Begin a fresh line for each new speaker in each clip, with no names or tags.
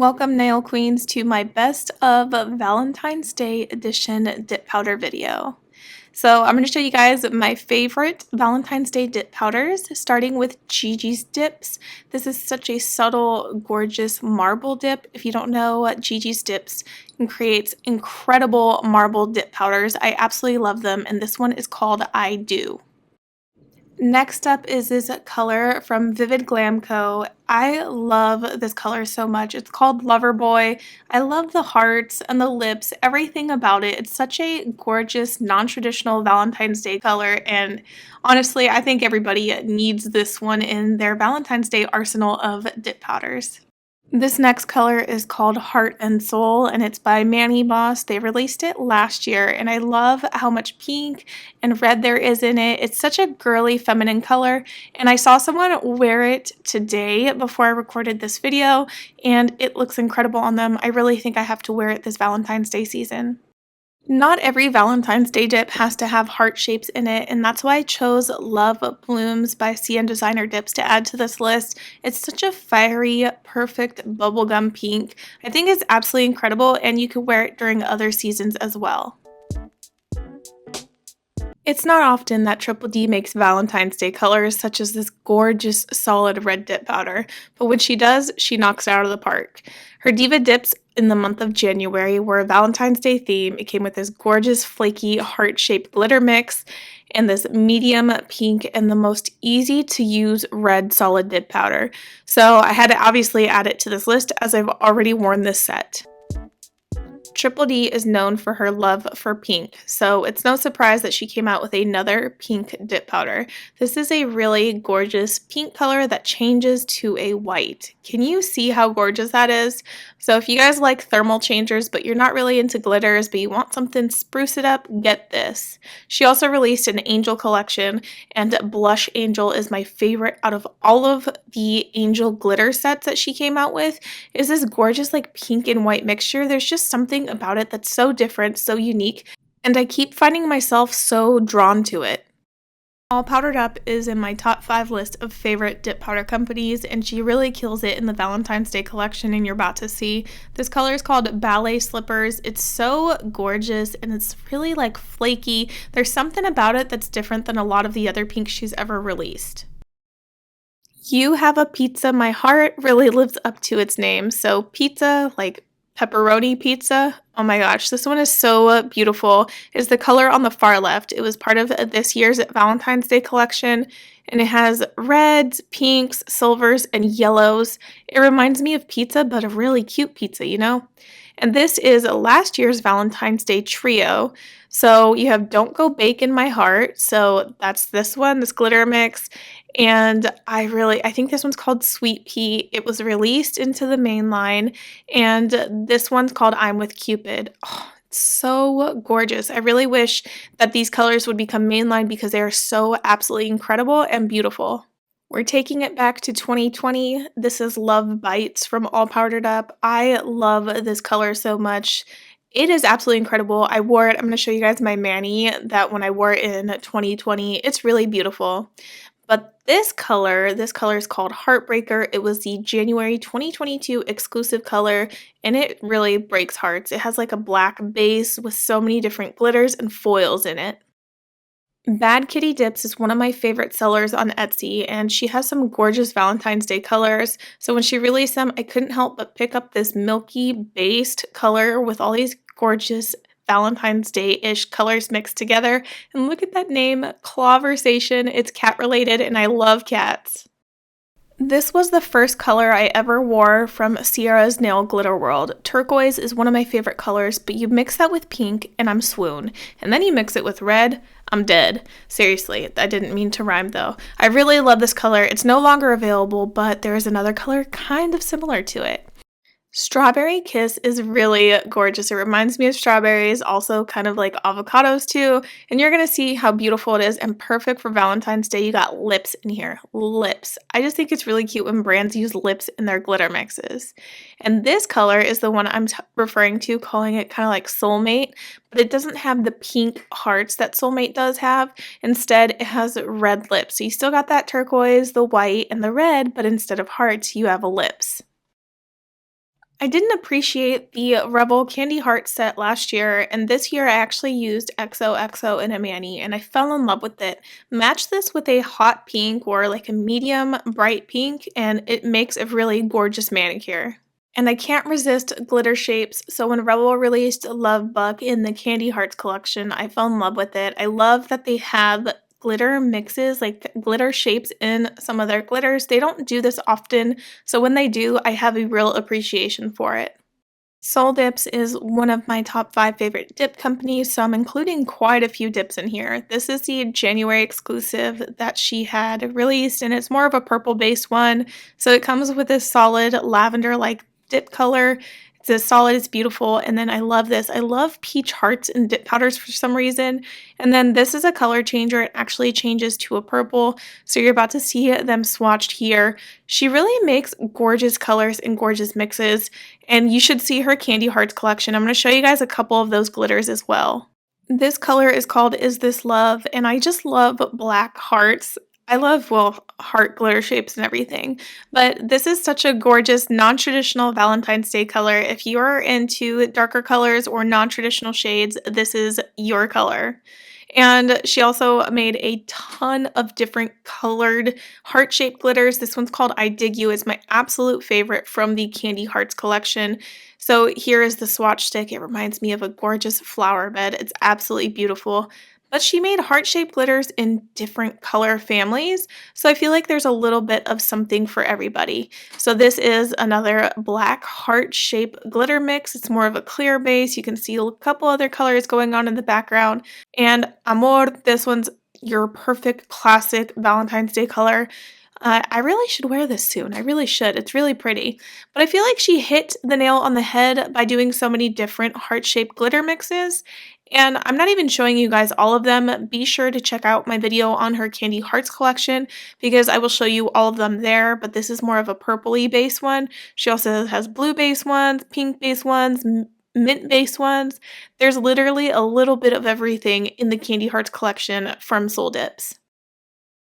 Welcome nail queens to my best of Valentine's Day edition dip powder video. So I'm going to show you guys my favorite Valentine's Day dip powders, starting with Gigi's Dips. This is such a subtle, gorgeous marble dip. If you don't know, Gigi's Dips creates incredible marble dip powders. I absolutely love them, and this one is called I Do. Next up is this color from Vivid Glam Co. I love this color so much. It's called Loverboy. I love the hearts and the lips, everything about it. It's such a gorgeous, non-traditional Valentine's Day color, and honestly, I think everybody needs this one in their Valentine's Day arsenal of dip powders. This next color is called Heart and Soul, and it's by ManiBoss. They released it last year, and I love how much pink and red there is in it. It's such a girly, feminine color, and I saw someone wear it today before I recorded this video, and it looks incredible on them. I really think I have to wear it this Valentine's Day season. Not every Valentine's Day dip has to have heart shapes in it, and that's why I chose Love Blooms by CN Designer Dips to add to this list. It's such a fiery, perfect bubblegum pink. I think it's absolutely incredible, and you could wear it during other seasons as well. It's not often that Triple D makes Valentine's Day colors such as this gorgeous solid red dip powder, but when she does, she knocks it out of the park. Her Diva Dips in the month of January were a Valentine's Day theme. It came with this gorgeous flaky heart-shaped glitter mix and this medium pink and the most easy to use red solid dip powder. So I had to obviously add it to this list as I've already worn this set. Triple D is known for her love for pink, so it's no surprise that she came out with another pink dip powder. This is a really gorgeous pink color that changes to a white. Can you see how gorgeous that is? So if you guys like thermal changers, but you're not really into glitters, but you want something to spruce it up, get this. She also released an Angel collection, and Blush Angel is my favorite out of all of the Angel glitter sets that she came out with. Is this gorgeous like pink and white mixture. There's just something about it that's so different, so unique, and I keep finding myself so drawn to it. All Powdered Up is in my top 5 list of favorite dip powder companies, and she really kills it in the Valentine's Day collection, and you're about to see. This color is called Ballet Slippers. It's so gorgeous, and it's really like flaky. There's something about it that's different than a lot of the other pinks she's ever released. You Have a Pizza, My Heart really lives up to its name. So pizza, like pepperoni pizza. Oh my gosh, this one is so beautiful. It's the color on the far left. It was part of this year's Valentine's Day collection, and it has reds, pinks, silvers, and yellows. It reminds me of pizza, but a really cute pizza, you know? And this is last year's Valentine's Day trio. So you have Don't Go Bake in My Heart. So that's this one, this glitter mix. And I think this one's called Sweet Pea. It was released into the main line. And this one's called I'm with Cupid. Oh, it's so gorgeous. I really wish that these colors would become mainline because they are so absolutely incredible and beautiful. We're taking it back to 2020. This is Love Bites from All Powdered Up. I love this color so much. It is absolutely incredible. I wore it. I'm going to show you guys my mani that when I wore it in 2020. It's really beautiful. But this color is called Heartbreaker. It was the January 2022 exclusive color, and it really breaks hearts. It has like a black base with so many different glitters and foils in it. Bad Kitty Dips is one of my favorite sellers on Etsy, and she has some gorgeous Valentine's Day colors. So when she released them, I couldn't help but pick up this milky based color with all these gorgeous Valentine's Day-ish colors mixed together. And look at that name, Clawversation. It's cat related, and I love cats. This was the first color I ever wore from Ciara's Nail Glitter World. Turquoise is one of my favorite colors, but you mix that with pink and I'm swoon. And then you mix it with red, I'm dead. Seriously, I didn't mean to rhyme though. I really love this color. It's no longer available, but there is another color kind of similar to it. Strawberry Kiss is really gorgeous. It reminds me of strawberries, also kind of like avocados too. And you're going to see how beautiful it is and perfect for Valentine's Day. You got lips in here. Lips. I just think it's really cute when brands use lips in their glitter mixes. And this color is the one I'm referring to, calling it kind of like Soulmate. But it doesn't have the pink hearts that Soulmate does have. Instead, it has red lips. So you still got that turquoise, the white, and the red, but instead of hearts, you have lips. I didn't appreciate the Revel Candy Heart set last year, and this year I actually used XOXO in a mani, and I fell in love with it. Match this with a hot pink or like a medium bright pink, and it makes a really gorgeous manicure. And I can't resist glitter shapes, so when Revel released Love Bug in the Candy Hearts collection, I fell in love with it. I love that they have glitter mixes, like glitter shapes in some of their glitters. They don't do this often, so when they do, I have a real appreciation for it. Soul Dips is one of my top 5 favorite dip companies, so I'm including quite a few dips in here. This is the January exclusive that she had released, and it's more of a purple-based one. So it comes with this solid lavender-like dip color. It's as solid, it's beautiful, and then I love this. I love peach hearts and dip powders for some reason. And then this is a color changer. It actually changes to a purple, so you're about to see them swatched here. She really makes gorgeous colors and gorgeous mixes, and you should see her Candy Hearts collection. I'm going to show you guys a couple of those glitters as well. This color is called Is This Love, and I just love black hearts. I love, well, heart glitter shapes and everything, but this is such a gorgeous non-traditional Valentine's Day color. If you are into darker colors or non-traditional shades, this is your color. And she also made a ton of different colored heart-shaped glitters. This one's called I Dig You. It's my absolute favorite from the Candy Hearts collection. So here is the swatch stick. It reminds me of a gorgeous flower bed. It's absolutely beautiful. But she made heart-shaped glitters in different color families, so I feel like there's a little bit of something for everybody. So this is another black heart-shaped glitter mix. It's more of a clear base. You can see a couple other colors going on in the background. And Amor, this one's your perfect classic Valentine's Day color. I really should wear this soon. I really should. It's really pretty. But I feel like she hit the nail on the head by doing so many different heart-shaped glitter mixes. And I'm not even showing you guys all of them. Be sure to check out my video on her Candy Hearts collection because I will show you all of them there, but this is more of a purpley base one. She also has blue base ones, pink base ones, mint base ones. There's literally a little bit of everything in the Candy Hearts collection from Soul Dips.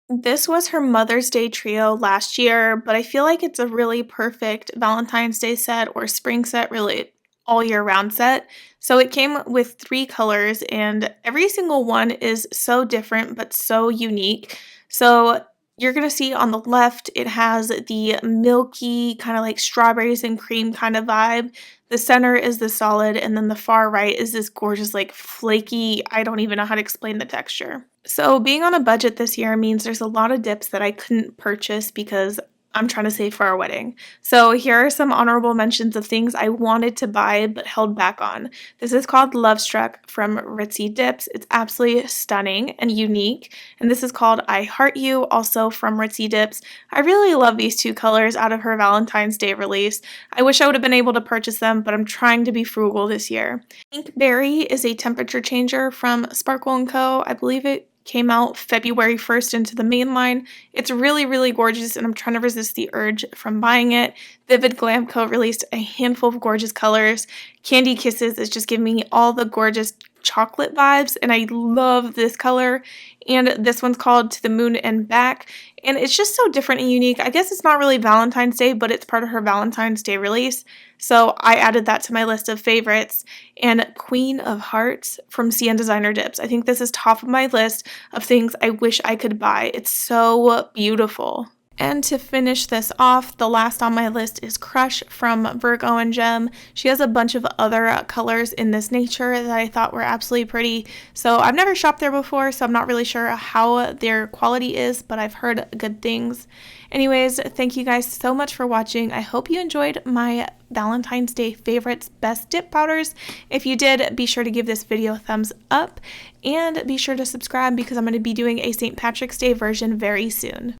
This was her Mother's Day trio last year, but I feel like it's a really perfect Valentine's Day set or spring set, really all year round set. So it came with 3 colors, and every single one is so different but so unique. So you're going to see on the left, it has the milky, kind of like strawberries and cream kind of vibe. The center is the solid, and then the far right is this gorgeous, like flaky, I don't even know how to explain the texture. So being on a budget this year means there's a lot of dips that I couldn't purchase because I'm trying to save for our wedding. So here are some honorable mentions of things I wanted to buy but held back on. This is called Love Struck from Ritzy Dips. It's absolutely stunning and unique. And this is called I Heart You, also from Ritzy Dips. I really love these 2 colors out of her Valentine's Day release. I wish I would have been able to purchase them, but I'm trying to be frugal this year. Pink Berry is a temperature changer from Sparkle & Co. I believe it came out February 1st into the main line. It's really, really gorgeous, and I'm trying to resist the urge from buying it. Vivid Glamco released a handful of gorgeous colors. Candy Kisses is just giving me all the gorgeous chocolate vibes, and I love this color. And this one's called To the Moon and Back, and it's just so different and unique. I guess it's not really Valentine's Day, but it's part of her Valentine's Day release, so I added that to my list of favorites. And Queen of Hearts from CN Designer Dips. I think this is top of my list of things I wish I could buy. It's so beautiful. And to finish this off, the last on my list is Crush from Virgo and Gem. She has a bunch of other colors in this nature that I thought were absolutely pretty. So I've never shopped there before, so I'm not really sure how their quality is, but I've heard good things. Anyways, thank you guys so much for watching. I hope you enjoyed my Valentine's Day favorites best dip powders. If you did, be sure to give this video a thumbs up and be sure to subscribe because I'm going to be doing a St. Patrick's Day version very soon.